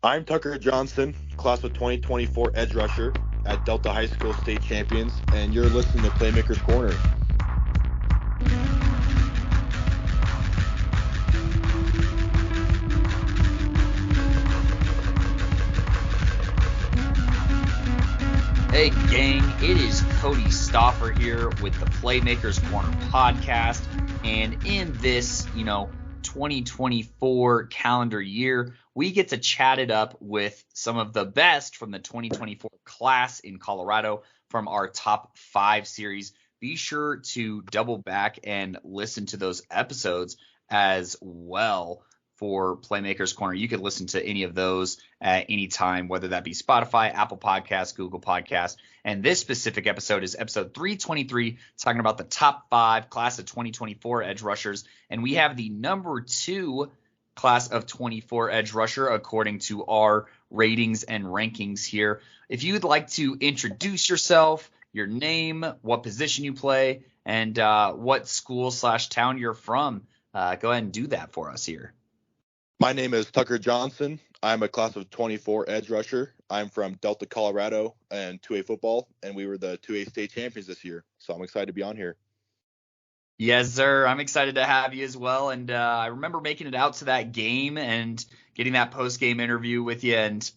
I'm Tucker Johnson, class of 2024 edge rusher at Delta High School state champions, and you're listening to Playmakers Corner. Hey gang, it is Kodey Stoffer here with the Playmakers Corner podcast, and in this, 2024 calendar year, we get to chat it up with some of the best from the 2024 class in Colorado from our top 5 series. Be sure to double back and listen to those episodes as well for Playmakers Corner. You can listen to any of those at any time, whether that be Spotify, Apple Podcasts, Google Podcasts. And this specific episode is episode 323, talking about the top 5 class of 2024 edge rushers. And we have the number 2 class of 24 edge rusher according to our ratings and rankings here. If you'd like to introduce yourself, your name, what position you play, and what school/town you're from, go ahead and do that for us here. My name is Tucker Johnson. I'm a class of 24 edge rusher. I'm from Delta, Colorado, and 2A football, and we were the 2A state champions this year. So I'm excited to be on here. Yes, sir. I'm excited to have you as well. And I remember making it out to that game and getting that post-game interview with you. And,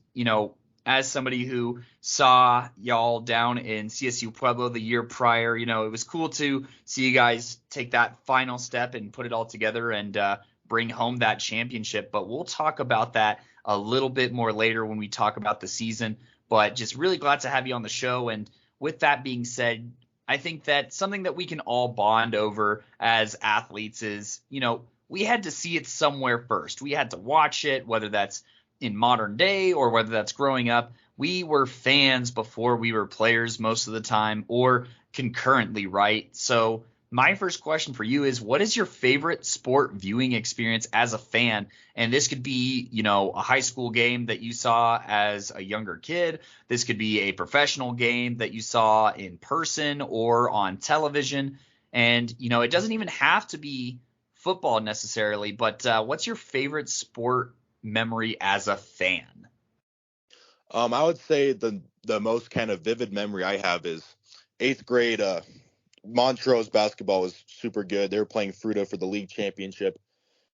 as somebody who saw y'all down in CSU Pueblo the year prior, it was cool to see you guys take that final step and put it all together and bring home that championship. But we'll talk about that a little bit more later when we talk about the season. But just really glad to have you on the show. And with that being said, I think that something that we can all bond over as athletes is, we had to see it somewhere first. We had to watch it, whether that's in modern day or whether that's growing up. We were fans before we were players most of the time, or concurrently, right? So my first question for you is, what is your favorite sport viewing experience as a fan? And this could be, a high school game that you saw as a younger kid. This could be a professional game that you saw in person or on television. And, it doesn't even have to be football necessarily, but what's your favorite sport memory as a fan? I would say the most kind of vivid memory I have is 8th grade. Montrose basketball was super good. They were playing Fruta for the league championship.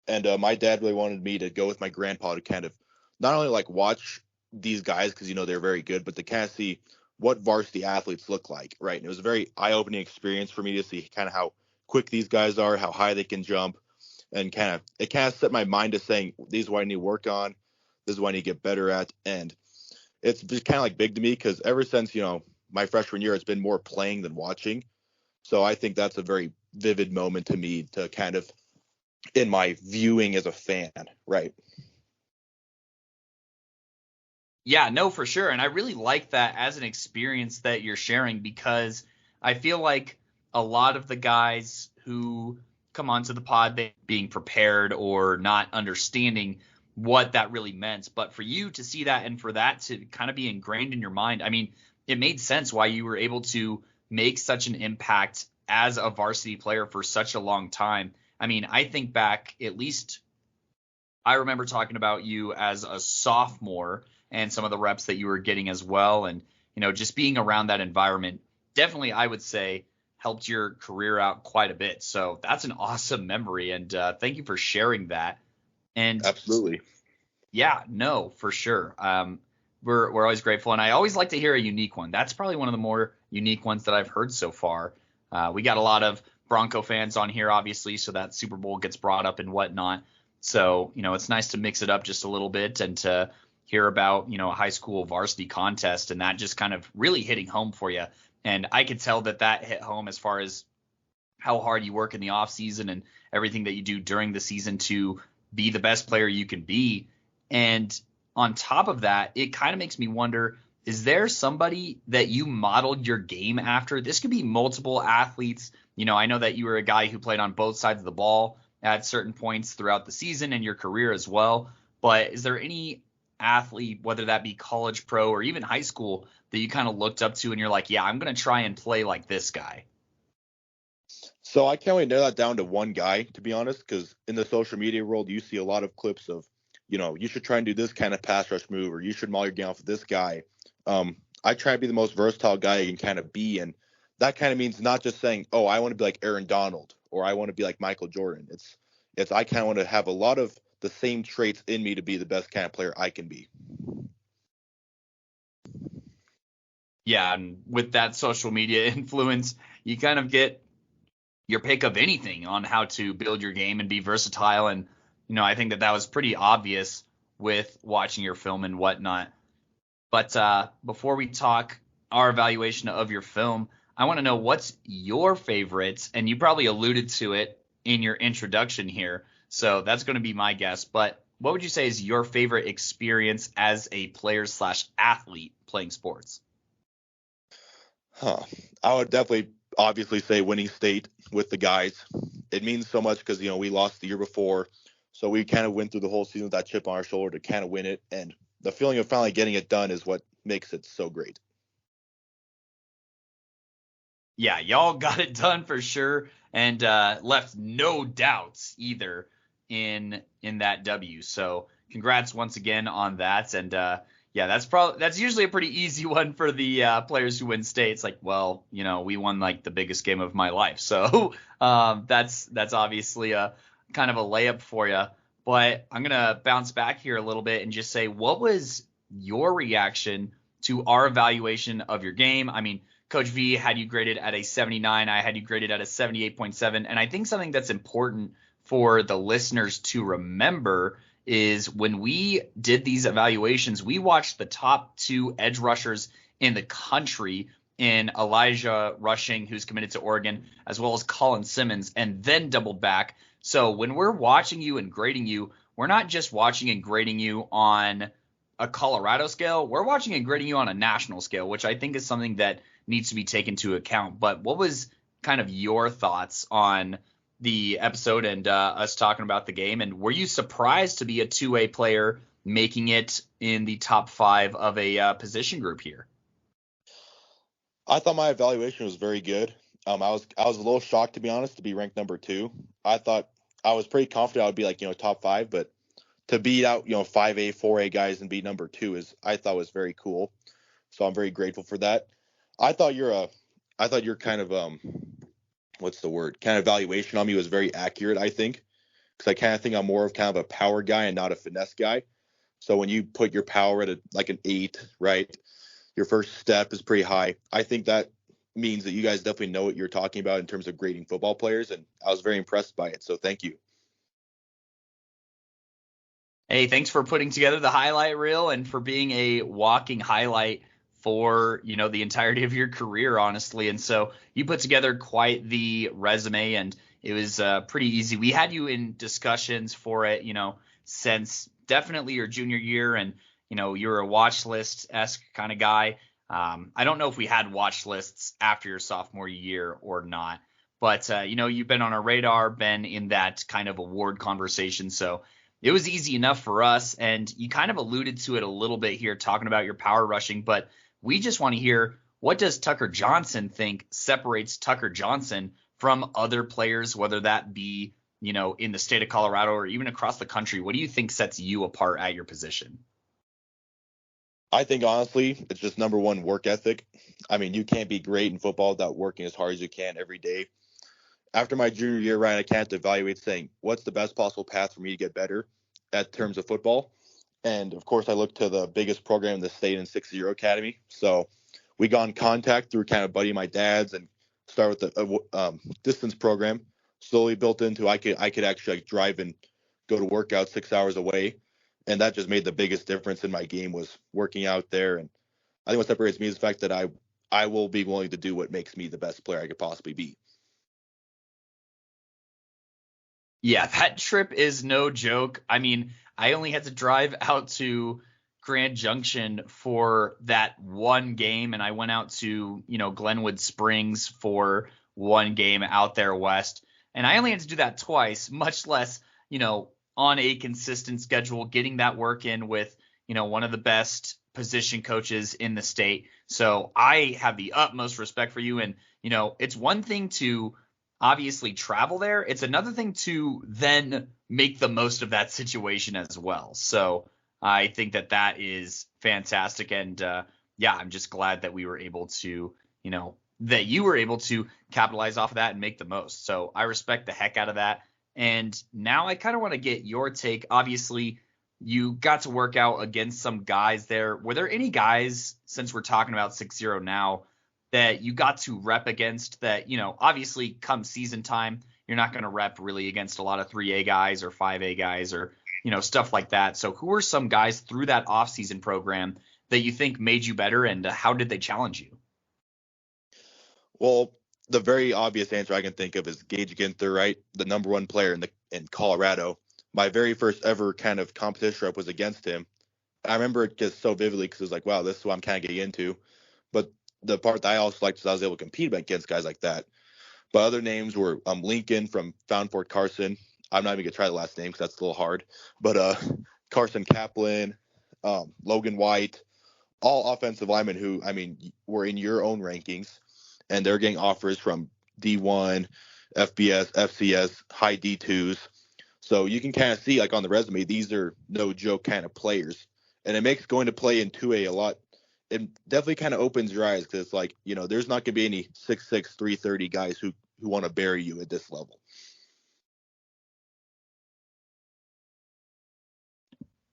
And my dad really wanted me to go with my grandpa to kind of not only watch these guys because, they're very good, but to kind of see what varsity athletes look like, right? And it was a very eye-opening experience for me to see kind of how quick these guys are, how high they can jump, and it kind of set my mind to saying, these is what I need to work on. This is what I need to get better at. And it's just kind of big to me because ever since, my freshman year, it's been more playing than watching. So I think that's a very vivid moment to me to kind of in my viewing as a fan, right? Yeah, no, for sure. And I really like that as an experience that you're sharing, because I feel like a lot of the guys who come onto the pod, they being prepared or not understanding what that really meant. But for you to see that and for that to kind of be ingrained in your mind, I mean, it made sense why you were able to make such an impact as a varsity player for such a long time. I mean, I think back, at least I remember talking about you as a sophomore and some of the reps that you were getting as well. And, just being around that environment definitely, I would say, helped your career out quite a bit. So that's an awesome memory. And thank you for sharing that. And absolutely. Yeah, no, for sure. We're always grateful. And I always like to hear a unique one. That's probably one of the more unique ones that I've heard so far. We got a lot of Bronco fans on here, obviously, so that Super Bowl gets brought up and whatnot. So, it's nice to mix it up just a little bit and to hear about, a high school varsity contest and that just kind of really hitting home for you. And I could tell that hit home as far as how hard you work in the off season and everything that you do during the season to be the best player you can be. And on top of that, it kind of makes me wonder, is there somebody that you modeled your game after? This could be multiple athletes. I know that you were a guy who played on both sides of the ball at certain points throughout the season and your career as well. But is there any athlete, whether that be college, pro, or even high school, that you kind of looked up to and you're like, yeah, I'm going to try and play like this guy? So I can't really narrow that down to one guy, to be honest, because in the social media world, you see a lot of clips of you should try and do this kind of pass rush move, or you should maul your game off of this guy. I try to be the most versatile guy I can kind of be. And that kind of means not just saying, oh, I want to be like Aaron Donald, or I want to be like Michael Jordan. It's I kind of want to have a lot of the same traits in me to be the best kind of player I can be. Yeah, and with that social media influence, you kind of get your pick of anything on how to build your game and be versatile. And, I think that was pretty obvious with watching your film and whatnot. But before we talk our evaluation of your film, I want to know what's your favorite, and you probably alluded to it in your introduction here, so that's going to be my guess. But what would you say is your favorite experience as a player/athlete playing sports? I would definitely obviously say winning state with the guys. It means so much because, we lost the year before. So we kind of went through the whole season with that chip on our shoulder to kind of win it. And the feeling of finally getting it done is what makes it so great. Yeah, y'all got it done for sure, and left no doubts either in that W. So congrats once again on that. And yeah, that's usually a pretty easy one for the players who win state. It's like, well, we won like the biggest game of my life. So that's obviously a kind of a layup for you. But I'm gonna bounce back here a little bit and just say, what was your reaction to our evaluation of your game? I mean, Coach V had you graded at a 79. I had you graded at a 78.7. And I think something that's important for the listeners to remember is when we did these evaluations, we watched the top 2 edge rushers in the country in Elijah Rushing, who's committed to Oregon, as well as Colin Simmons, and then doubled back. So when we're watching you and grading you, we're not just watching and grading you on a Colorado scale. We're watching and grading you on a national scale, which I think is something that needs to be taken into account. But what was kind of your thoughts on the episode and us talking about the game? And were you surprised to be a 2A player making it in the top 5 of a position group here? I thought my evaluation was very good. I was a little shocked, to be honest, to be ranked number 2. I thought I was pretty confident I would be like, top 5, but to beat out, 5A, 4A guys and be number 2 I thought was very cool. So I'm very grateful for that. I thought your kind of what's the word? Kind of evaluation on me was very accurate, I think, because I kind of think I'm more of kind of a power guy and not a finesse guy. So when you put your power at like an 8, right, your first step is pretty high. I think that means that you guys definitely know what you're talking about in terms of grading football players, and I was very impressed by it. So thank you. Hey, thanks for putting together the highlight reel and for being a walking highlight for, the entirety of your career, honestly. And so you put together quite the resume, and it was pretty easy. We had you in discussions for it, since definitely your junior year, and, you're a watch list-esque kind of guy. I don't know if we had watch lists after your sophomore year or not, but, you've been on our radar, been in that kind of award conversation. So it was easy enough for us, and you kind of alluded to it a little bit here talking about your power rushing, but we just want to hear, what does Tucker Johnson think separates Tucker Johnson from other players, whether that be, in the state of Colorado or even across the country? What do you think sets you apart at your position? I think, honestly, it's just number one, work ethic. I mean, you can't be great in football without working as hard as you can every day. After my junior year, Ryan, I can't evaluate saying, what's the best possible path for me to get better at terms of football? And, of course, I looked to the biggest program in the state in 6-0 Academy. So we got in contact through kind of buddy my dad's and start with the distance program. Slowly built into I could actually drive and go to workout 6 hours away. And that just made the biggest difference in my game, was working out there. And I think what separates me is the fact that I will be willing to do what makes me the best player I could possibly be. Yeah, that trip is no joke. I mean, I only had to drive out to Grand Junction for that one game, and I went out to, Glenwood Springs for one game out there west. And I only had to do that twice, much less, on a consistent schedule, getting that work in with, one of the best position coaches in the state. So I have the utmost respect for you. And, it's one thing to obviously travel there. It's another thing to then make the most of that situation as well. So I think that is fantastic. And yeah, I'm just glad that we were able to, that you were able to capitalize off of that and make the most. So I respect the heck out of that. And now I kind of want to get your take. Obviously, you got to work out against some guys there. Were there any guys, since we're talking about 6-0 now, that you got to rep against that, obviously come season time, you're not going to rep really against a lot of 3A guys or 5A guys or, stuff like that. So who are some guys through that off-season program that you think made you better, and how did they challenge you? Well, the very obvious answer I can think of is Gage Ginther, right? The number one player in Colorado. My very first ever kind of competition rep was against him. I remember it just so vividly because it was like, wow, this is what I'm kind of getting into. But the part that I also liked is I was able to compete against guys like that. But other names were Lincoln from Found Fort Carson. I'm not even going to try the last name because that's a little hard. But Carson Kaplan, Logan White, all offensive linemen who, were in your own rankings. And they're getting offers from D1, FBS, FCS, high D2s. So you can kind of see, like on the resume, these are no joke kind of players. And it makes going to play in 2A a lot. It definitely kind of opens your eyes because it's like, there's not going to be any 6'6", 330 guys who want to bury you at this level.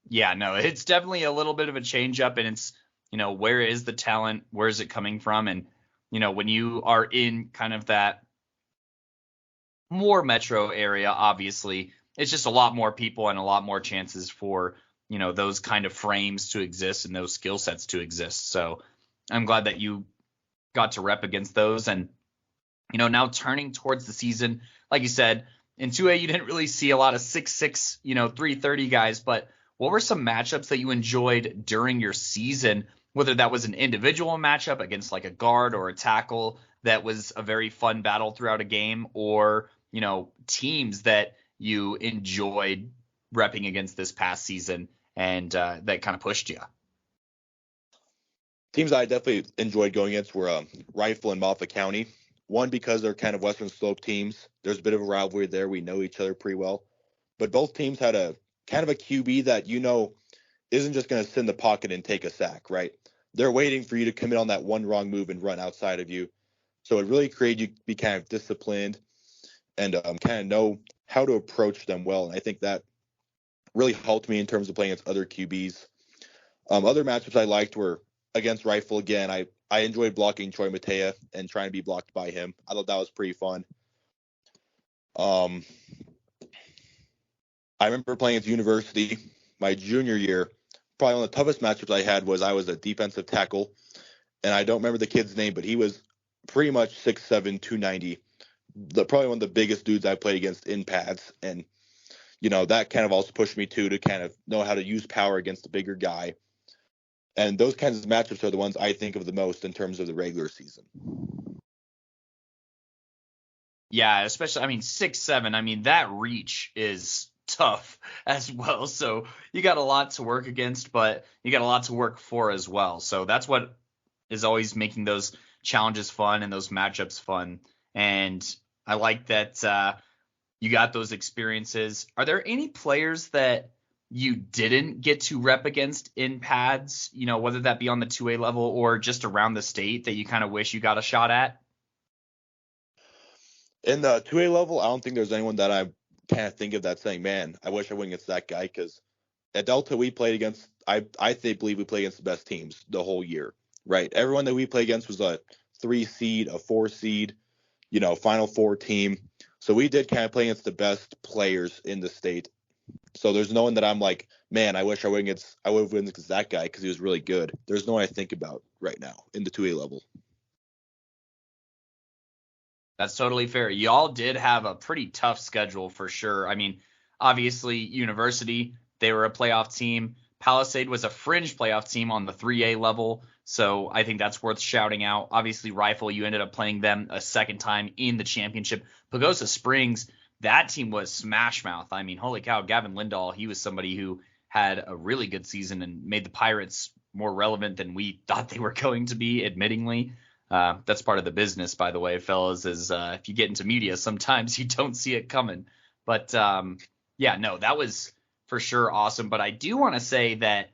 Yeah, no, it's definitely a little bit of a change up, and it's, where is the talent? Where is it coming from? And, when you are in kind of that more metro area, obviously, it's just a lot more people and a lot more chances for, those kind of frames to exist and those skill sets to exist. So I'm glad that you got to rep against those. And, now turning towards the season, like you said, in 2A, you didn't really see a lot of 6'6", 330 guys, but what were some matchups that you enjoyed during your season, whether that was an individual matchup against like a guard or a tackle that was a very fun battle throughout a game, or, teams that you enjoyed repping against this past season and that kind of pushed you? Teams I definitely enjoyed going against were Rifle and Moffat County. One, because they're kind of Western Slope teams. There's a bit of a rivalry there. We know each other pretty well. But both teams had a kind of a QB that, isn't just going to sit in the pocket and take a sack, right? They're waiting for you to commit on that one wrong move and run outside of you. So it really created you to be kind of disciplined and kind of know how to approach them well. And I think that really helped me in terms of playing against other QBs. Other matchups I liked were against Rifle again. I enjoyed blocking Troy Matea and trying to be blocked by him. I thought that was pretty fun. I remember playing at University my junior year. Probably one of the toughest matchups I had was I was a defensive tackle, and I don't remember the kid's name, but he was pretty much 6'7", 290. Probably one of the biggest dudes I played against in pads, and that kind of also pushed me to kind of know how to use power against a bigger guy. And those kinds of matchups are the ones I think of the most in terms of the regular season. Yeah, especially, 6'7", that reach is tough as well. So you got a lot to work against, but you got a lot to work for as well. So that's what is always making those challenges fun and those matchups fun. And I like that you got those experiences. Are there any players that you didn't get to rep against in pads, whether that be on the 2A level or just around the state, that you kind of wish you got a shot at? In the 2A level, I don't think there's anyone that I kind of think of that saying, man, I wish I went against that guy, because at Delta we played against, I believe we played against the best teams the whole year, right? Everyone that we played against was a 3 seed, a 4 seed, Final Four team. So we did kind of play against the best players in the state. So there's no one that I'm like, man, I wish I would have went against that guy because he was really good. There's no one I think about right now in the 2A level. That's totally fair. Y'all did have a pretty tough schedule for sure. Obviously, University, they were a playoff team. Palisade was a fringe playoff team on the 3A level, so I think that's worth shouting out. Obviously, Rifle, you ended up playing them a second time in the championship. Pagosa Springs, that team was smash mouth. Holy cow, Gavin Lindahl, he was somebody who had a really good season and made the Pirates more relevant than we thought they were going to be, admittingly. That's part of the business, by the way, fellas, is if you get into media, sometimes you don't see it coming. But Yeah, no, that was for sure awesome. But I do want to say that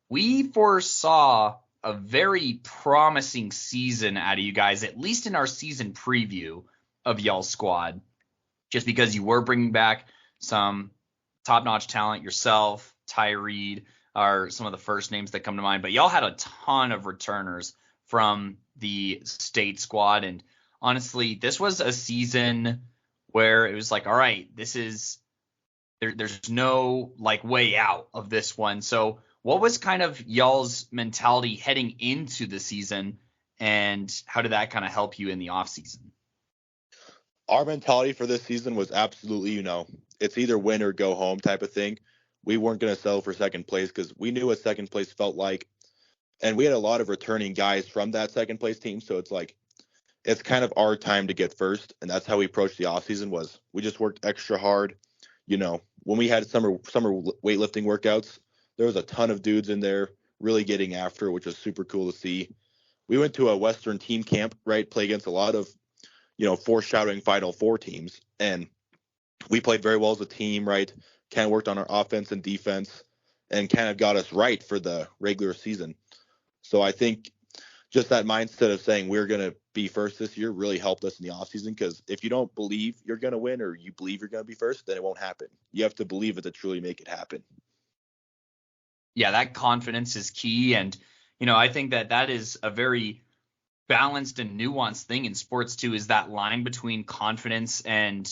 we foresaw a very promising season out of you guys, at least in our season preview of y'all's squad, just because you were bringing back some top-notch talent yourself. Tyreed are some of the first names that come to mind, but y'all had a ton of returners from the state squad. And honestly, this was a season where it was like, all right, there's no like way out of this one. So what was kind of y'all's mentality heading into the season, and how did that kind of help you in the off season? Our mentality for this season was absolutely, it's either win or go home type of thing. We weren't going to settle for second place because we knew what second place felt like. And we had a lot of returning guys from that second place team. So it's like, it's kind of our time to get first. And that's how we approached the offseason was we just worked extra hard. When we had summer weightlifting workouts, there was a ton of dudes in there really getting after, which was super cool to see. We went to a Western team camp, right? Play against a lot of, foreshadowing Final Four teams. And we played very well as a team, right? Kind of worked on our offense and defense and kind of got us right for the regular season. So I think just that mindset of saying we're going to be first this year really helped us in the offseason because if you don't believe you're going to win or you believe you're going to be first, then it won't happen. You have to believe it to truly make it happen. Yeah, that confidence is key. And, I think that is a very balanced and nuanced thing in sports too, is that line between confidence and,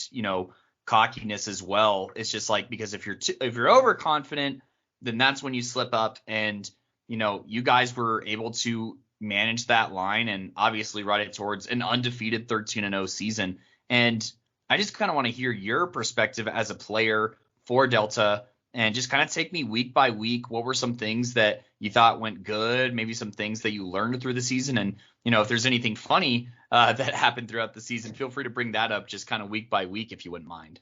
cockiness as well. It's just like, because if you're overconfident, then that's when you slip up. And, you guys were able to manage that line and obviously ride it towards an undefeated 13-0 season. And I just kind of want to hear your perspective as a player for Delta and just kind of take me week by week. What were some things that you thought went good? Maybe some things that you learned through the season. And, if there's anything funny that happened throughout the season, feel free to bring that up just kind of week by week, if you wouldn't mind.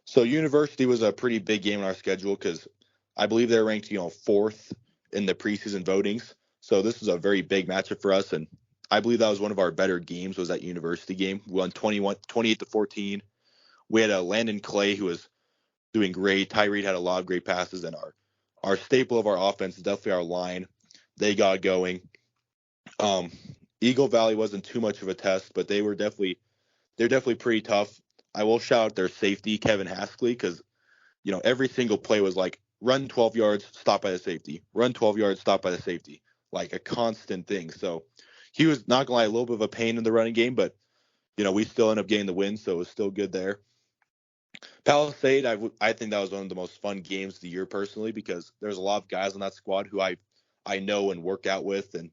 So university was a pretty big game in our schedule because I believe they're ranked, fourth in the preseason votings. So this was a very big matchup for us. And I believe that was one of our better games was that university game. We won 28-14. We had a Landon Clay who was doing great. Tyreed had a lot of great passes, and our staple of our offense is definitely our line. They got going. Eagle Valley wasn't too much of a test, but they're definitely pretty tough. I will shout out their safety, Kevin Haskley, because every single play was like run 12 yards, stop by the safety, run 12 yards, stop by the safety, like a constant thing. So he was not gonna lie, a little bit of a pain in the running game, but we still end up getting the win, so it was still good there. Palisade, I think that was one of the most fun games of the year personally because there's a lot of guys on that squad who I know and work out with, and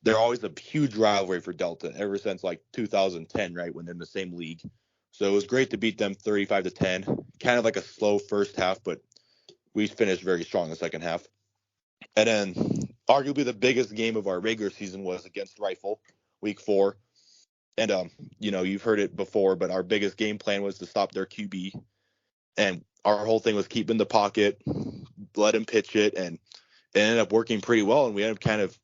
they're always a huge rivalry for Delta ever since like 2010, right, when they're in the same league. So it was great to beat them 35-10. Kind of like a slow first half, but we finished very strong in the second half. And then arguably the biggest game of our regular season was against Rifle, week 4. And you've heard it before, but our biggest game plan was to stop their QB. And our whole thing was keep in the pocket, let him pitch it, and it ended up working pretty well. And we ended up kind of,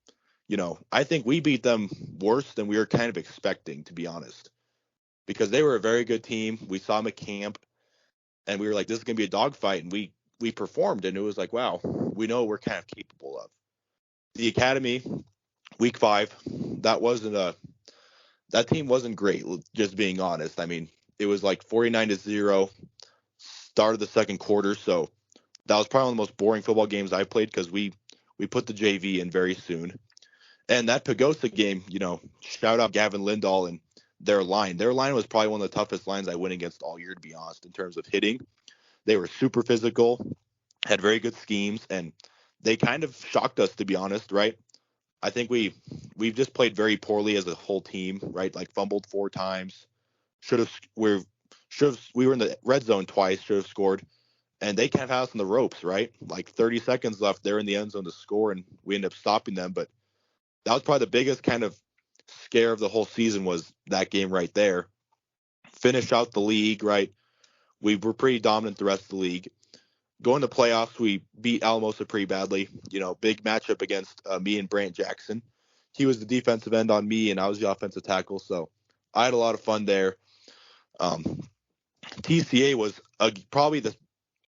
I think we beat them worse than we were kind of expecting, to be honest, because they were a very good team. We saw them at camp, and we were like, this is going to be a dogfight. And we performed, and it was like, wow, we know what we're kind of capable of. The academy, week 5, that team wasn't great, just being honest. I mean, it was like 49-0, start of the second quarter. So that was probably one of the most boring football games I've played because we put the JV in very soon. And that Pagosa game, shout out Gavin Lindahl and their line. Their line was probably one of the toughest lines I went against all year, to be honest, in terms of hitting. They were super physical, had very good schemes, and they kind of shocked us, to be honest, right? I think we've just played very poorly as a whole team, right? Like fumbled 4 times. We were in the red zone twice, should have scored. And they kind of had us on the ropes, right? Like 30 seconds left, they're in the end zone to score, and we ended up stopping them. But that was probably the biggest kind of scare of the whole season was that game right there. Finish out the league, right? We were pretty dominant the rest of the league. Going to playoffs, we beat Alamosa pretty badly. Big matchup against me and Brant Jackson. He was the defensive end on me, and I was the offensive tackle. So I had a lot of fun there. TCA was probably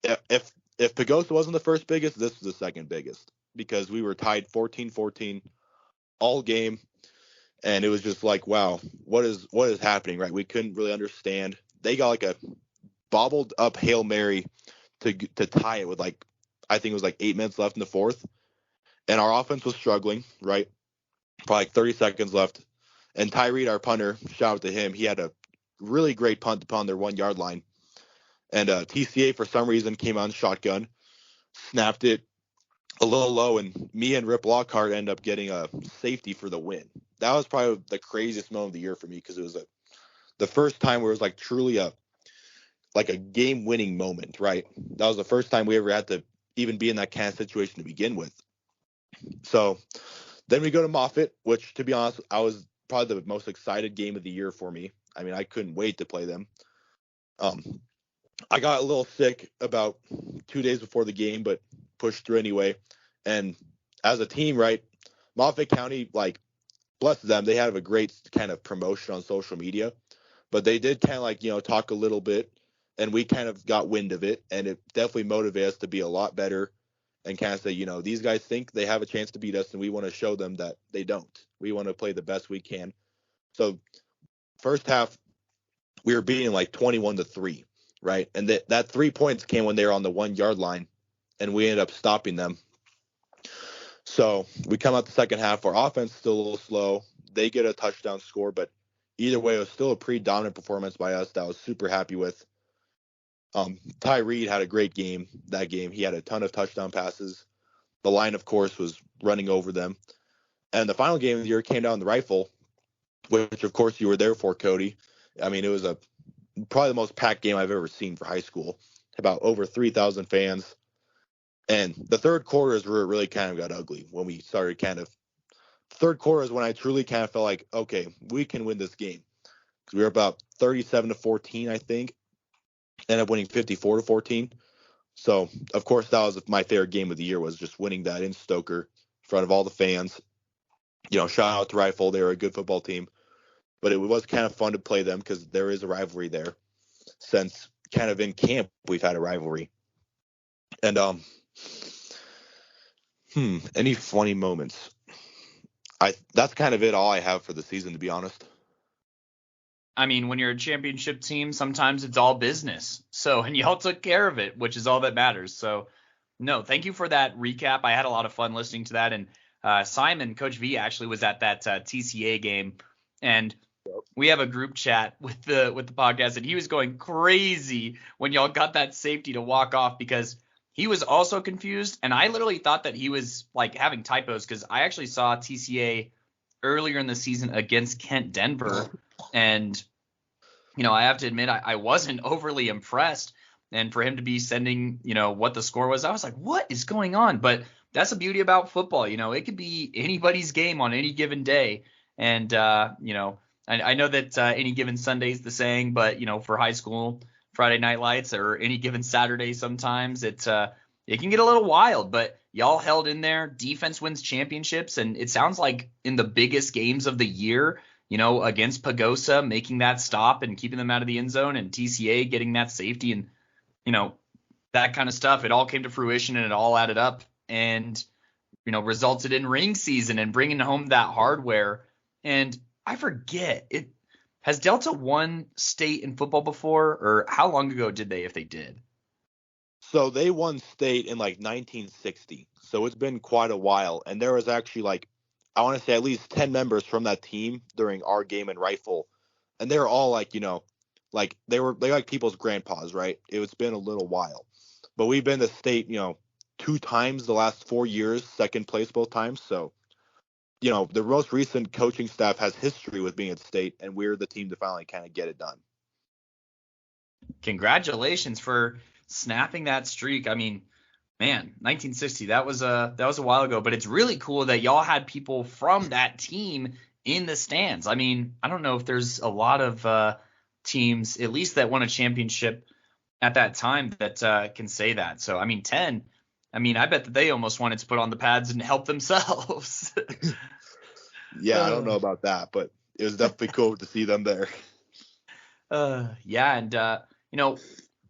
if Pagosa wasn't the first biggest, this was the second biggest because we were tied 14-14 all game, and it was just like, wow, what is happening, right? We couldn't really understand. They got like a bobbled up Hail Mary to tie it with like, I think it was like 8 minutes left in the fourth, and our offense was struggling, right? Probably like 30 seconds left, and Tyree, our punter, shout out to him. He had a really great punt upon their 1 yard line, and TCA for some reason came on shotgun, snapped it a little low, and me and Rip Lockhart end up getting a safety for the win. That was probably the craziest moment of the year for me because it was the first time where it was like truly a game-winning moment, right? That was the first time we ever had to even be in that kind of situation to begin with. So then we go to Moffitt, which, to be honest, I was probably the most excited game of the year for me. I mean, I couldn't wait to play them. I got a little sick about 2 days before the game, but pushed through anyway. And as a team, right, Moffett County, like, bless them, they have a great kind of promotion on social media, but they did kind of like, talk a little bit, and we kind of got wind of it, and it definitely motivated us to be a lot better and kind of say, these guys think they have a chance to beat us, and we want to show them that they don't. We want to play the best we can. So first half, we were beating like 21-3, right? And that 3 points came when they were on the 1 yard line, and we ended up stopping them. So we come out the second half. Our offense is still a little slow. They get a touchdown score, but either way, it was still a pretty dominant performance by us that I was super happy with. Ty Reed had a great game that game. He had a ton of touchdown passes. The line, of course, was running over them. And the final game of the year came down the rifle, which, of course, you were there for, Kodey. I mean, it was probably the most packed game I've ever seen for high school. About over 3,000 fans. And the third quarter is where it really kind of got ugly when we started third quarter is when I truly kind of felt like, okay, we can win this game. Because we were about 37-14, I think. Ended up winning 54-14. So, of course, that was my favorite game of the year, was just winning that in Stoker in front of all the fans. Shout out to Rifle. They were a good football team. But it was kind of fun to play them because there is a rivalry there. Since kind of in camp, we've had a rivalry. And any funny moments? That's kind of all I have for the season, to be honest. I mean, when you're a championship team, sometimes it's all business. So, and y'all took care of it, which is all that matters. So, no, thank you for that recap. I had a lot of fun listening to that. And Simon, Coach V, actually was at that TCA game, and we have a group chat with the podcast, and he was going crazy when y'all got that safety to walk off because he was also confused. And I literally thought that he was like having typos because I actually saw TCA earlier in the season against Kent Denver. And, I have to admit, I wasn't overly impressed. And for him to be sending, what the score was, I was like, what is going on? But that's the beauty about football. It could be anybody's game on any given day. And, I know that any given Sunday is the saying, but, for high school, Friday Night Lights, or any given Saturday, sometimes it can get a little wild. But y'all held in there. Defense wins championships. And it sounds like in the biggest games of the year, against Pagosa, making that stop and keeping them out of the end zone, and TCA getting that safety and, that kind of stuff. It all came to fruition and it all added up and, resulted in ring season and bringing home that hardware. And I forget, has Delta won state in football before, or how long ago did they, if they did? So they won state in like 1960. So it's been quite a while. And there was actually I want to say at least 10 members from that team during our game in Rifle. And they were all like, they like people's grandpas, right? It's been a little while. But we've been to state, 2 times the last 4 years, second place both times. So, the most recent coaching staff has history with being at state, and we're the team to finally kind of get it done. Congratulations for snapping that streak. I mean, man, 1960, that was a while ago, but it's really cool that y'all had people from that team in the stands. I mean, I don't know if there's a lot of teams, at least that won a championship at that time, that can say that. So, I mean, 10, I bet that they almost wanted to put on the pads and help themselves. Yeah, I don't know about that, but it was definitely cool to see them there. Yeah, and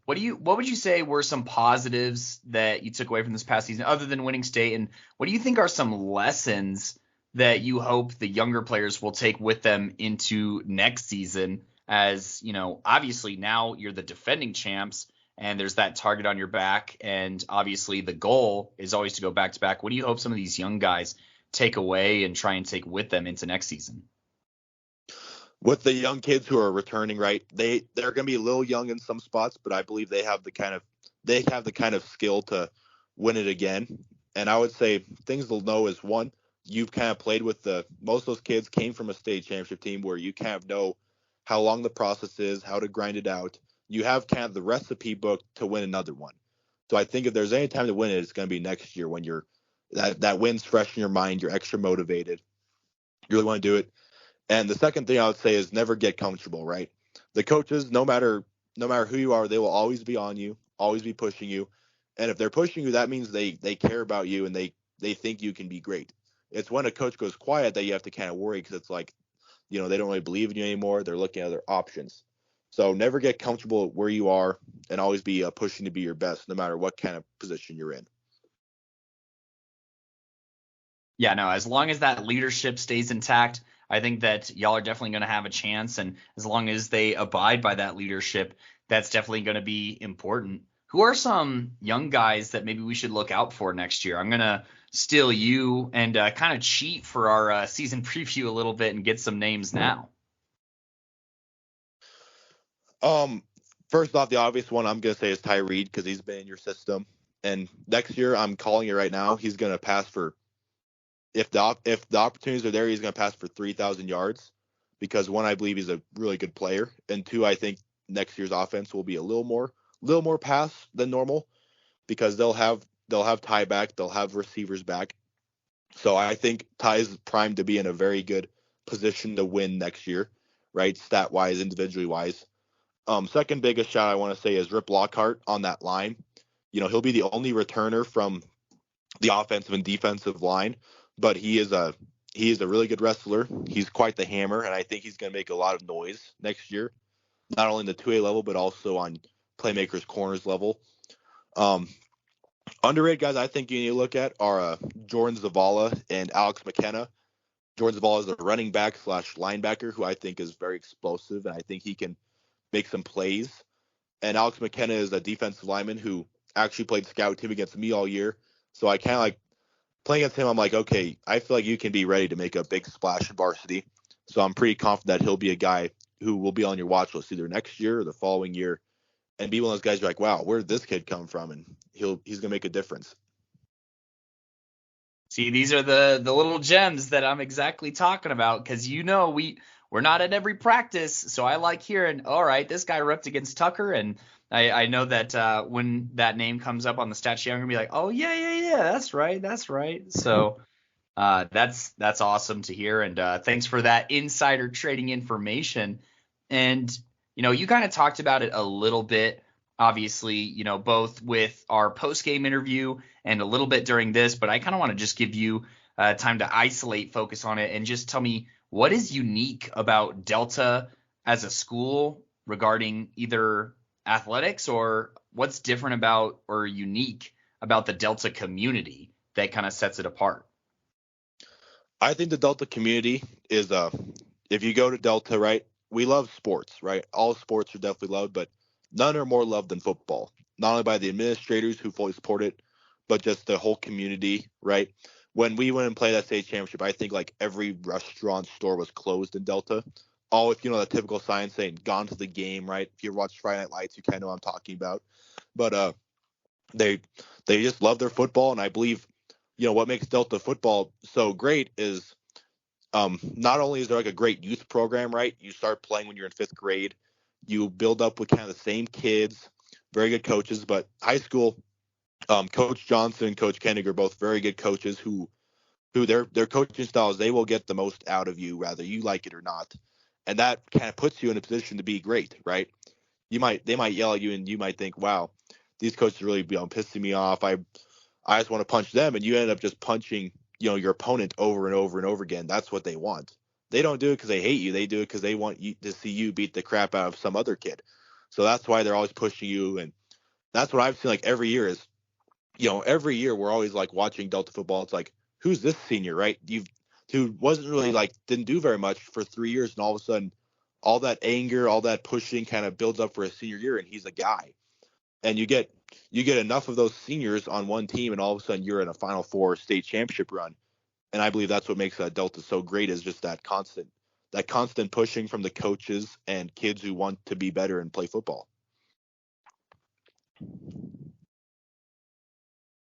What would you say were some positives that you took away from this past season other than winning state? And what do you think are some lessons that you hope the younger players will take with them into next season? As, obviously now you're the defending champs and there's that target on your back. And obviously the goal is always to go back to back. What do you hope some of these young guys take away and try and take with them into next season? With the young kids who are returning, right? They're going to be a little young in some spots, but I believe they have the kind of skill to win it again. And I would say things they'll know is one, you've kind of played with most of those kids came from a state championship team where you kind of know how long the process is, how to grind it out. You have kind of the recipe book to win another one. So I think if there's any time to win it, it's going to be next year when that win's fresh in your mind, you're extra motivated, you really want to do it. And the second thing I would say is never get comfortable, right? The coaches, no matter who you are, they will always be on you, always be pushing you. And if they're pushing you, that means they care about you and they think you can be great. It's when a coach goes quiet that you have to kind of worry because it's like, they don't really believe in you anymore. They're looking at other options. So never get comfortable where you are and always be pushing to be your best, no matter what kind of position you're in. Yeah, no, as long as that leadership stays intact, I think that y'all are definitely going to have a chance. And as long as they abide by that leadership, that's definitely going to be important. Who are some young guys that maybe we should look out for next year? I'm going to steal you and kind of cheat for our season preview a little bit and get some names now. First off, the obvious one I'm going to say is Ty Reed because he's been in your system. And next year, I'm calling it right now, he's going to pass for if the opportunities are there, he's going to pass for 3,000 yards because one, I believe he's a really good player, and two, I think next year's offense will be a little more pass than normal because they'll have Ty back, they'll have receivers back. So I think Ty is primed to be in a very good position to win next year, right? Stat wise, individually wise. Second biggest shot I want to say is Rip Lockhart on that line. He'll be the only returner from the offensive and defensive line, but he is a really good wrestler. He's quite the hammer, and I think he's going to make a lot of noise next year, not only in the 2A level, but also on Playmakers Corners level. Underrated guys I think you need to look at are Jordan Zavala and Alex McKenna. Jordan Zavala is a running back / linebacker who I think is very explosive, and I think he can make some plays. And Alex McKenna is a defensive lineman who actually played scout team against me all year. So I kind of like playing against him. I'm like, okay, I feel like you can be ready to make a big splash in varsity. So I'm pretty confident that he'll be a guy who will be on your watch list either next year or the following year, and be one of those guys you're like, wow, where did this kid come from? And he's gonna make a difference. See, these are the little gems that I'm exactly talking about because we're not at every practice, so I like hearing, all right, this guy ripped against Tucker, and I know that when that name comes up on the stat sheet, I'm gonna be like, oh yeah, that's right. So that's awesome to hear, and thanks for that insider trading information. And you kind of talked about it a little bit, obviously, both with our post game interview and a little bit during this, but I kind of want to just give you time to isolate, focus on it, and just tell me what is unique about Delta as a school regarding either athletics or what's different about or unique about the Delta community that kind of sets it apart. I think the Delta community is if you go to Delta, right, we love sports, right? All sports are definitely loved, but none are more loved than football. Not only by the administrators who fully support it, but just the whole community, right? When we went and played that state championship, I think like every restaurant store was closed in Delta. All with the typical sign saying "gone to the game," right? If you watch Friday Night Lights, you kind of know what I'm talking about. But they just love their football, and I believe what makes Delta football so great is not only is there like a great youth program, right? You start playing when you're in 5th grade. You build up with kind of the same kids, very good coaches. But high school, Coach Johnson and Coach Koenig are both very good coaches who their coaching styles, they will get the most out of you, whether you like it or not. And that kind of puts you in a position to be great, right? They might yell at you and you might think, wow, these coaches really pissing me off. I just want to punch them, and you end up just punching your opponent over and over and over again. That's what they want. They don't do it because they hate you. They do it because they want you to see you beat the crap out of some other kid. So that's why they're always pushing you. And that's what I've seen like every year is, every year we're always like watching Delta football. It's like, who's this senior, right? Who wasn't really like, didn't do very much for 3 years. And all of a sudden, all that anger, all that pushing kind of builds up for his senior year. And he's a guy. And you get enough of those seniors on one team, and all of a sudden you're in a Final Four state championship run. And I believe that's what makes Delta so great is just that constant pushing from the coaches and kids who want to be better and play football.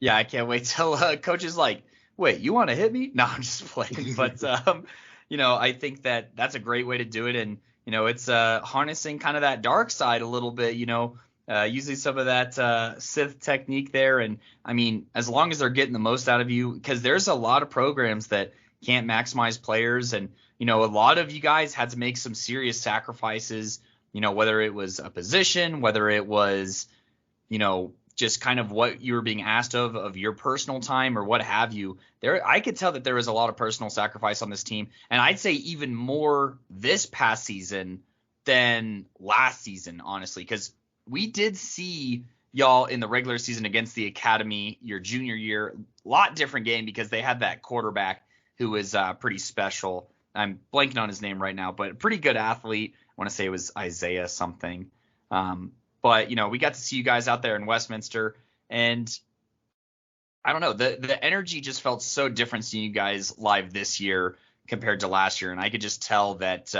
Yeah, I can't wait till coach is like, wait, you want to hit me? No, I'm just playing. But I think that's a great way to do it, and it's harnessing kind of that dark side a little bit. Using some of that Sith technique there, and I mean, as long as they're getting the most out of you, because there's a lot of programs that can't maximize players, and a lot of you guys had to make some serious sacrifices. Whether it was a position, whether it was just kind of what you were being asked of your personal time or what have you. I could tell that there was a lot of personal sacrifice on this team, and I'd say even more this past season than last season, honestly, because we did see y'all in the regular season against the Academy your junior year. A lot different game because they had that quarterback who was pretty special. I'm blanking on his name right now, but a pretty good athlete. I want to say it was Isaiah something. But we got to see you guys out there in Westminster, and I don't know, the energy just felt so different seeing you guys live this year compared to last year, and I could just tell that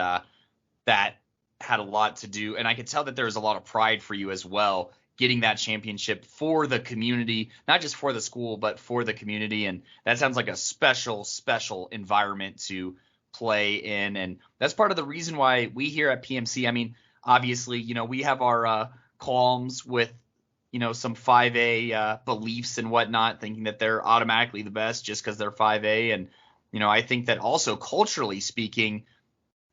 that had a lot to do, and I could tell that there was a lot of pride for you as well, getting that championship for the community, not just for the school, but for the community, and that sounds like a special environment to play in, and that's part of the reason why we here at PMC, I mean, obviously, we have our qualms with, some 5A beliefs and whatnot, thinking that they're automatically the best just because they're 5A. And, I think that also culturally speaking,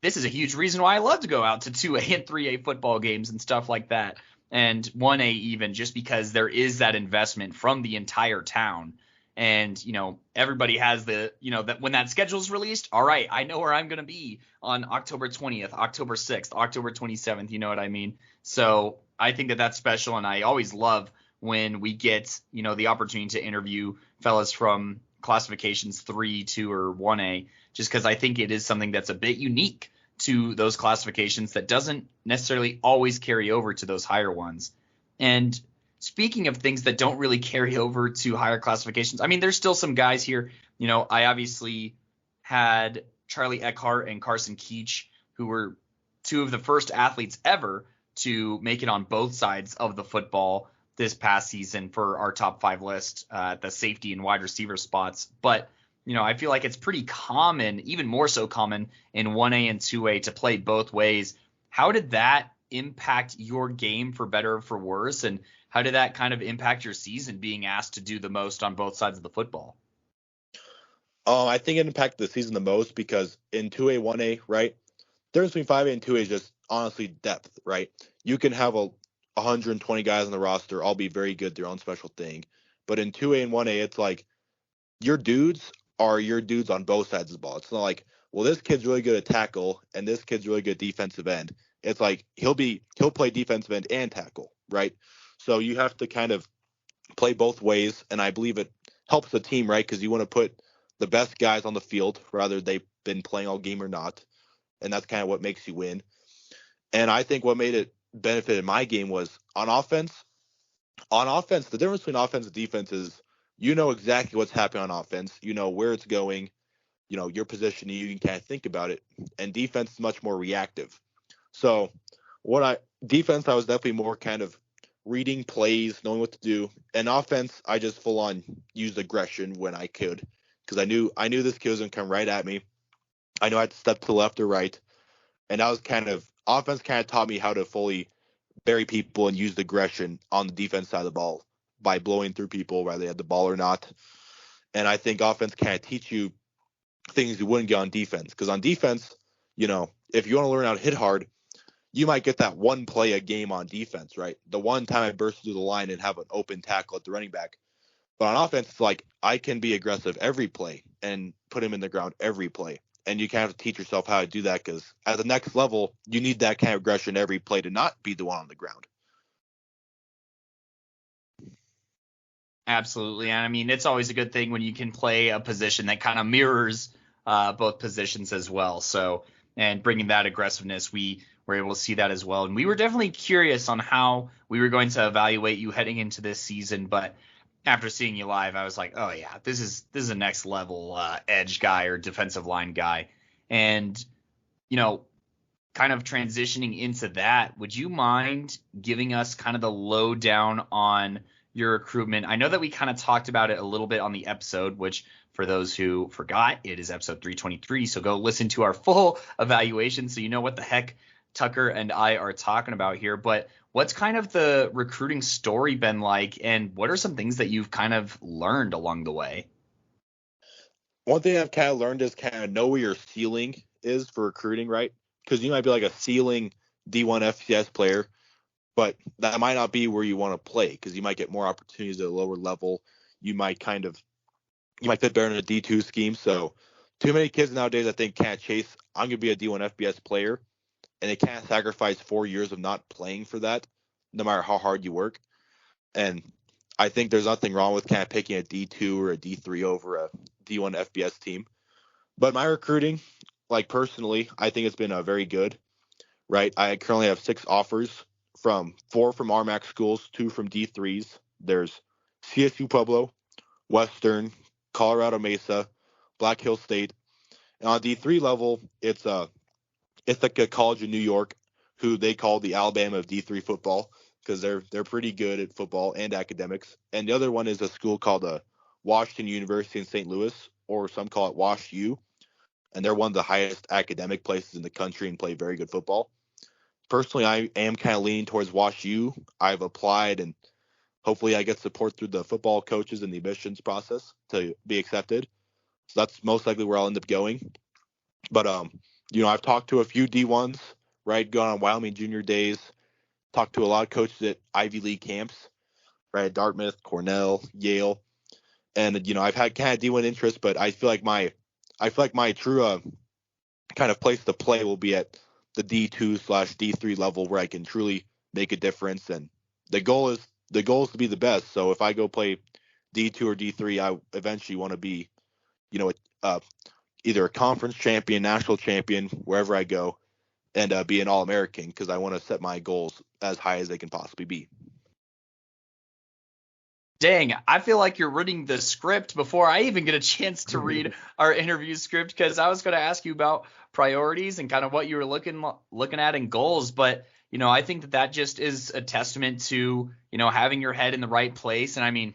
this is a huge reason why I love to go out to 2A and 3A football games and stuff like that. And 1A even, just because there is that investment from the entire town. And, everybody has that when that schedule is released, all right, I know where I'm going to be on October 20th, October 6th, October 27th. You know what I mean? So I think that that's special. And I always love when we get, the opportunity to interview fellas from classifications 3, 2, or 1A, just because I think it is something that's a bit unique to those classifications that doesn't necessarily always carry over to those higher ones. And speaking of things that don't really carry over to higher classifications, I mean, there's still some guys here. I obviously had Charlie Eckhart and Carson Keach, who were two of the first athletes ever to make it on both sides of the football this past season for our top 5 list, the safety and wide receiver spots. But, I feel like it's pretty common, even more so common in 1A and 2A to play both ways. How did that impact your game for better or for worse? And how did that kind of impact your season being asked to do the most on both sides of the football? I think it impacted the season the most because in 2A, 1A, right, the difference between 5A and 2A is just honestly depth, right? You can have 120 guys on the roster, all be very good, their own special thing. But in 2A and 1A, it's like your dudes are your dudes on both sides of the ball. It's not like, well, this kid's really good at tackle and this kid's really good at defensive end. It's like he'll play defensive end and tackle, right? So you have to kind of play both ways, and I believe it helps the team, right? Because you want to put the best guys on the field, whether they've been playing all game or not, and that's kind of what makes you win. And I think what made it benefit in my game was on offense. On offense, the difference between offense and defense is exactly what's happening on offense. You know where it's going. Your position, you can kind of think about it. And defense is much more reactive. So defense, I was definitely more kind of reading plays, knowing what to do. And offense, I just full on used aggression when I could, because I knew this kid was gonna come right at me. I know I had to step to the left or right, and that was offense kind of taught me how to fully bury people and use aggression on the defense side of the ball by blowing through people, whether they had the ball or not. And I think offense kind of teach you things you wouldn't get on defense, because on defense, if you want to learn how to hit hard, you might get that one play a game on defense, right? The one time I burst through the line and have an open tackle at the running back. But on offense, it's like I can be aggressive every play and put him in the ground every play. and you kind of have to teach yourself how to do that because at the next level, you need that kind of aggression every play to not be the one on the ground. Absolutely. And I mean, it's always a good thing when you can play a position that kind of mirrors both positions as well. So, and bringing that aggressiveness, we were able to see that as well. And we were definitely curious on how we were going to evaluate you heading into this season. But after seeing you live, I was like, oh yeah, this is a next level edge guy or defensive line guy. And, you know, kind of transitioning into that, would you mind giving us kind of the lowdown on your recruitment? I know that we kind of talked about it a little bit on the episode, which for those who forgot, it is episode 323. So go listen to our full evaluation so you know what the heck Tucker and I are talking about here. But what's kind of the recruiting story been like, and what are some things that you've kind of learned along the way? One thing I've kind of learned is kind of know where your ceiling is for recruiting, right? Because you might be like a ceiling D1 FCS player, but that might not be where you want to play because you might get more opportunities at a lower level. You might fit better in a D2 scheme. So too many kids nowadays, I think, can't chase. I'm going to be a D1 FBS player, and they can't sacrifice 4 years of not playing for that, no matter how hard you work. And I think there's nothing wrong with kind of picking a D2 or a D3 over a D1 FBS team. But my recruiting, like personally, I think it's been very good, right? I currently have 6 offers four from RMAC schools, 2 from D3s. There's CSU Pueblo, Western, Colorado Mesa, Black Hill State. And on D3 level, it's like a college in New York who they call the Alabama of D3 football because they're pretty good at football and academics. And the other one is a school called Washington University in St. Louis, or some call it Wash U. And they're one of the highest academic places in the country and play very good football. Personally, I am kind of leaning towards Wash U. I've applied, and hopefully I get support through the football coaches in the admissions process to be accepted. So that's most likely where I'll end up going. But I've talked to a few D1s, right? Gone on Wyoming junior days, talked to a lot of coaches at Ivy League camps, right? Dartmouth, Cornell, Yale. And I've had kind of D1 interest, but I feel like my true kind of place to play will be at the D2/D3 level where I can truly make a difference. And the goal is to be the best. So if I go play D2 or D3, I eventually want to be, either a conference champion, national champion, wherever I go, and be an All-American because I want to set my goals as high as they can possibly be. Dang, I feel like you're reading the script before I even get a chance to read our interview script, because I was going to ask you about priorities and kind of what you were looking at and goals. But, I think that just is a testament to, having your head in the right place. And I mean,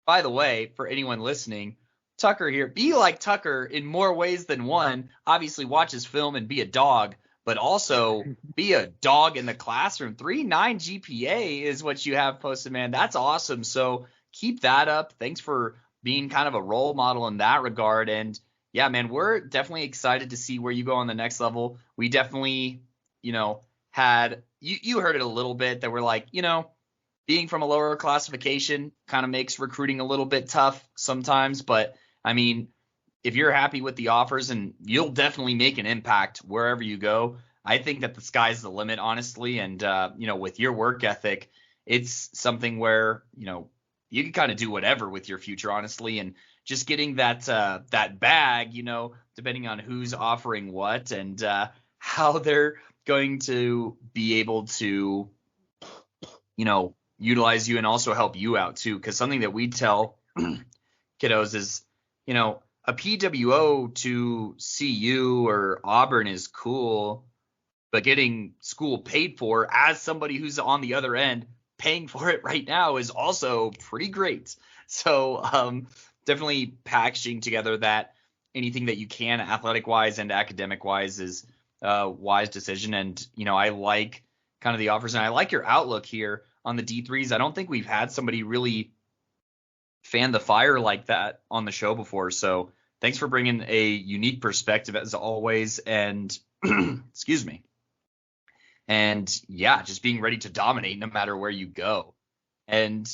by the way, for anyone listening, Tucker here, be like Tucker in more ways than one. Obviously, watch his film and be a dog, but also be a dog in the classroom. 3.9 GPA is what you have posted, man. That's awesome. So keep that up. Thanks for being kind of a role model in that regard. And yeah, man, we're definitely excited to see where you go on the next level. We definitely, had you heard it a little bit that we're like, being from a lower classification kind of makes recruiting a little bit tough sometimes. But I mean, if you're happy with the offers, and you'll definitely make an impact wherever you go, I think that the sky's the limit, honestly. And, with your work ethic, it's something where, you can kind of do whatever with your future, honestly. And just getting that bag, depending on who's offering what and how they're going to be able to, utilize you and also help you out too. Because something that we tell kiddos is, a PWO to CU or Auburn is cool, but getting school paid for as somebody who's on the other end paying for it right now is also pretty great. So definitely packaging together that anything that you can athletic wise and academic wise is a wise decision. And, I like kind of the offers, and I like your outlook here on the D3s. I don't think we've had somebody really fan the fire like that on the show before. So thanks for bringing a unique perspective as always. And excuse me. And yeah, just being ready to dominate no matter where you go. And,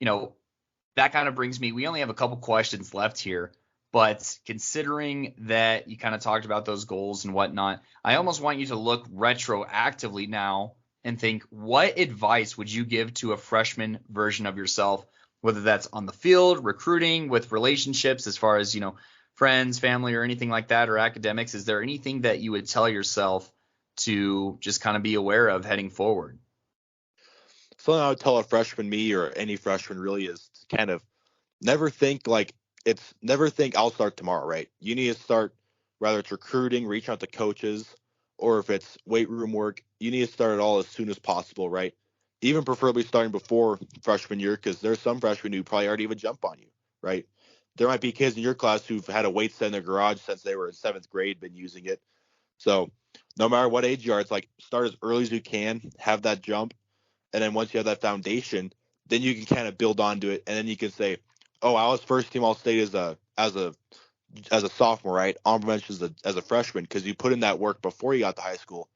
that kind of brings me, we only have a couple questions left here, But considering that you kind of talked about those goals and whatnot, I almost want you to look retroactively now and think, what advice would you give to a freshman version of yourself, whether that's on the field, recruiting, with relationships, as far as, friends, family, or anything like that, or academics? Is there anything that you would tell yourself to just kind of be aware of heading forward? Something I would tell a freshman me, or any freshman really, is to kind of never think I'll start tomorrow, right? You need to start, whether it's recruiting, reach out to coaches, or if it's weight room work, you need to start it all as soon as possible, right? Even preferably starting before freshman year, because there's some freshmen who probably already have a jump on you, right? There might be kids in your class who've had a weight set in their garage since they were in 7th grade, been using it. So no matter what age you are, it's like start as early as you can, have that jump, and then once you have that foundation, then you can kind of build onto it, and then you can say, "Oh, I was first team All State as a sophomore, right? Honorable mentions as a freshman, because you put in that work before you got to high school,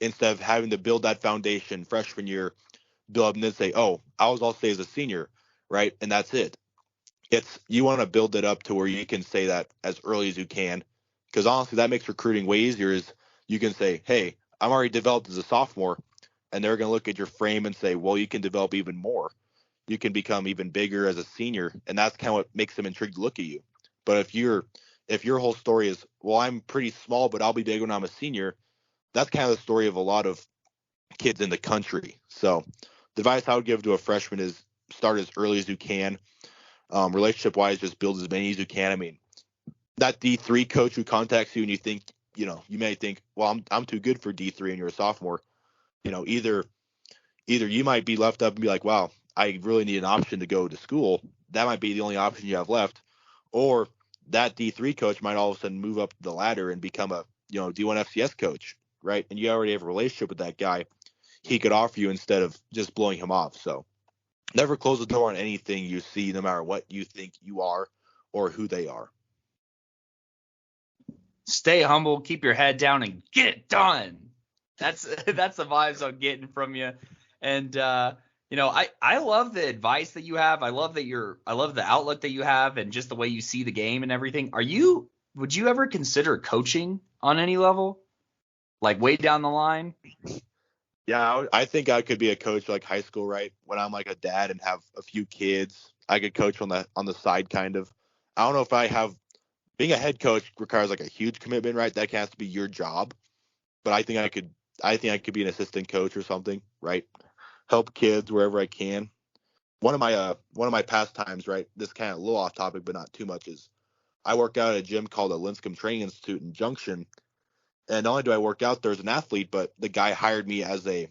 instead of having to build that foundation freshman year, build up, and then say, "Oh, I was All State as a senior," right? And that's it. It's you want to build it up to where you can say that as early as you can, because honestly, that makes recruiting way easier. Is you can say, "Hey, I'm already developed as a sophomore," and they're going to look at your frame and say, "Well, you can develop even more. You can become even bigger as a senior," and that's kind of what makes them intrigued to look at you. But if your whole story is, "Well, I'm pretty small, but I'll be big when I'm a senior," that's kind of the story of a lot of kids in the country. So the advice I would give to a freshman is start as early as you can. Relationship wise, just build as many as you can. I mean, that D3 coach who contacts you and you think, you may think, "Well, I'm too good for D3," and you're a sophomore. Either you might be left up and be like, "Wow, I really need an option to go to school." That might be the only option you have left. Or that D3 coach might all of a sudden move up the ladder and become a, D1 FCS coach, right? And you already have a relationship with that guy. He could offer you instead of just blowing him off. So never close the door on anything you see, no matter what you think you are or who they are. Stay humble, keep your head down, and get it done. That's the vibes I'm getting from you. And I love the advice that you have. I love the outlook that you have, and just the way you see the game and everything. Would you ever consider coaching on any level, like way down the line? Yeah, I think I could be a coach like high school, right? When I'm like a dad and have a few kids, I could coach on the side kind of. I don't know if I have being a head coach requires like a huge commitment, right? That has to be your job. But I think I could be an assistant coach or something, right? Help kids wherever I can. One of my pastimes, right? This kind of a little off topic, but not too much, is I work out at a gym called the Linscomb Training Institute in Junction. And not only do I work out there as an athlete, but the guy hired me as a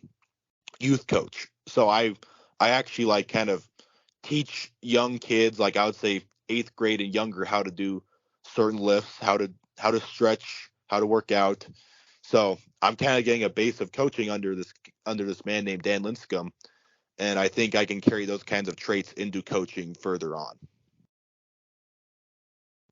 youth coach. So I actually like kind of teach young kids, like I would say 8th grade and younger, how to do certain lifts, how to stretch, how to work out. So I'm kind of getting a base of coaching under this man named Dan Linscomb, and I think I can carry those kinds of traits into coaching further on.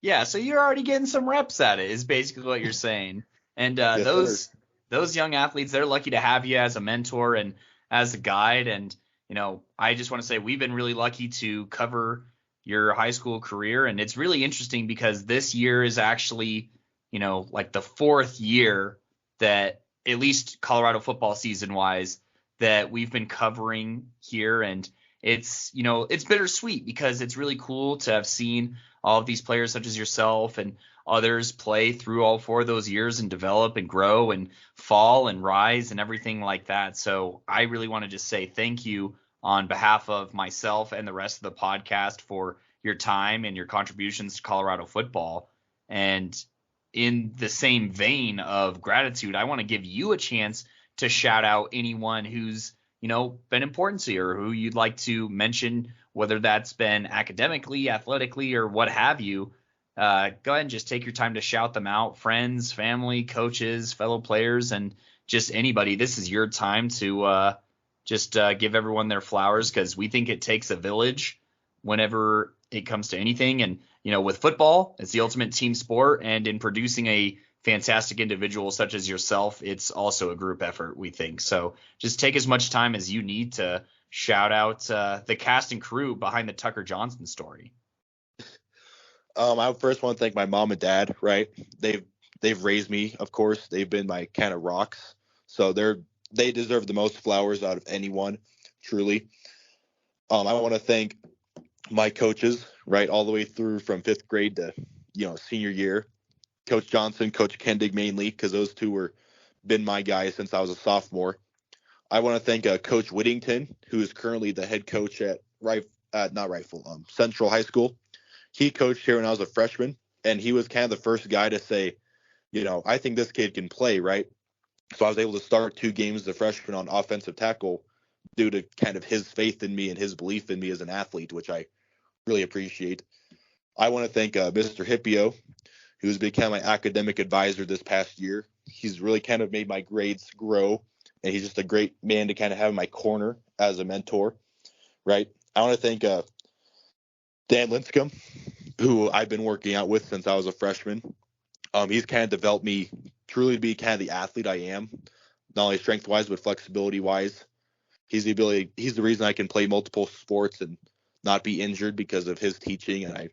Yeah, so you're already getting some reps at it, is basically what you're saying. And Yes, sir. those young athletes, they're lucky to have you as a mentor and as a guide. And I just want to say we've been really lucky to cover your high school career, and it's really interesting because this year is actually, like the fourth year that, at least Colorado football season wise, that we've been covering here. And it's bittersweet because it's really cool to have seen all of these players such as yourself and others play through all four of those years and develop and grow and fall and rise and everything like that. So I really want to just say thank you on behalf of myself and the rest of the podcast for your time and your contributions to Colorado football. And in the same vein of gratitude, I want to give you a chance to shout out anyone who's, been important to you, or who you'd like to mention, whether that's been academically, athletically, or what have you. Go ahead and just take your time to shout them out. Friends, family, coaches, fellow players, and just anybody. This is your time to just give everyone their flowers, because we think it takes a village whenever it comes to anything. And, with football, it's the ultimate team sport. And in producing a fantastic individual such as yourself, it's also a group effort, we think. So just take as much time as you need to shout out the cast and crew behind the Tucker Johnson story. I first want to thank my mom and dad. Right, they've raised me. Of course, they've been my kind of rocks. So they deserve the most flowers out of anyone. Truly. I want to thank my coaches. Right, all the way through from fifth grade to senior year. Coach Johnson, Coach Kendig mainly, because those two were been my guys since I was a sophomore. I want to thank Coach Whittington, who is currently the head coach at Central High School. He coached here when I was a freshman, and he was kind of the first guy to say, I think this kid can play, right? So I was able to start 2 games as a freshman on offensive tackle due to kind of his faith in me and his belief in me as an athlete, which I really appreciate. I want to thank Mr. Hippio, who's become my academic advisor this past year. He's really kind of made my grades grow, and he's just a great man to kind of have in my corner as a mentor, right? I want to thank Dan Linscomb, who I've been working out with since I was a freshman. He's kind of developed me truly to be kind of the athlete I am, not only strength-wise but flexibility-wise. He's the reason I can play multiple sports and not be injured because of his teaching, and I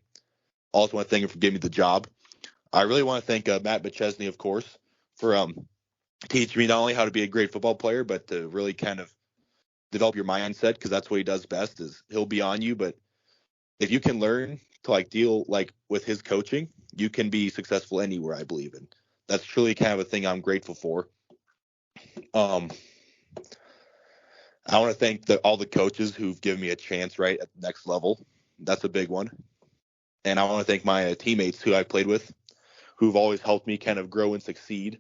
also want to thank him for giving me the job. I really want to thank Matt Bechesney, of course, for teaching me not only how to be a great football player, but to really kind of develop your mindset, because that's what he does best. Is he'll be on you, but if you can learn to deal with his coaching, you can be successful anywhere, I believe. And that's truly kind of a thing I'm grateful for. I want to thank all the coaches who've given me a chance right at the next level. That's a big one. And I want to thank my teammates who I played with, who've always helped me kind of grow and succeed.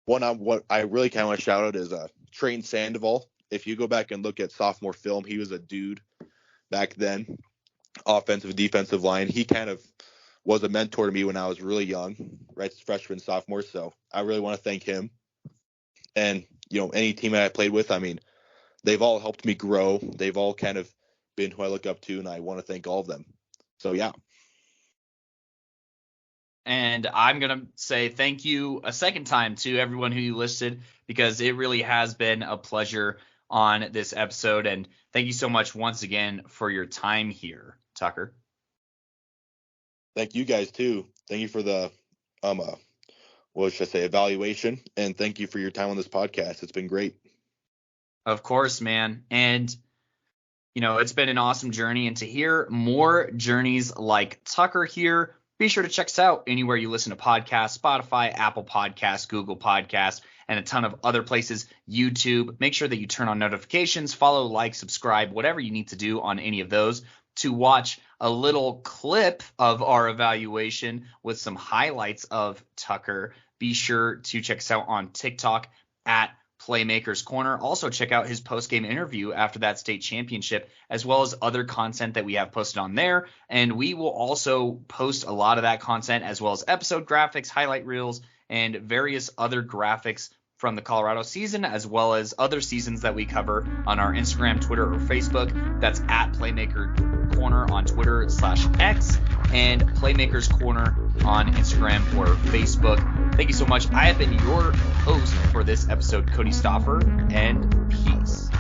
What I really kind of want to shout out is Train Sandoval. If you go back and look at sophomore film, he was a dude back then, offensive and defensive line. He kind of was a mentor to me when I was really young, right, freshman, sophomore. So I really want to thank him. And, any teammate I played with, I mean, they've all helped me grow. They've all kind of been who I look up to, and I want to thank all of them. So, yeah. And I'm going to say thank you a second time to everyone who you listed, because it really has been a pleasure on this episode. And thank you so much once again for your time here, Tucker. Thank you guys too. Thank you for the evaluation, and thank you for your time on this podcast. It's been great. Of course, man. And it's been an awesome journey, and to hear more journeys like Tucker here, be sure to check us out anywhere you listen to podcasts: Spotify, Apple Podcasts, Google Podcasts, and a ton of other places, YouTube. Make sure that you turn on notifications, follow, like, subscribe, whatever you need to do on any of those to watch a little clip of our evaluation with some highlights of Tucker. Be sure to check us out on TikTok at Playmakers Corner. Also check out his post-game interview after that state championship, as well as other content that we have posted on there. And we will also post a lot of that content, as well as episode graphics, highlight reels, and various other graphics from the Colorado season, as well as other seasons that we cover on our Instagram, Twitter, or Facebook. That's at Playmaker Corner on Twitter /X, and Playmakers Corner on Instagram or Facebook. Thank you so much. I have been your host for this episode, Kodey Stauffer, and peace.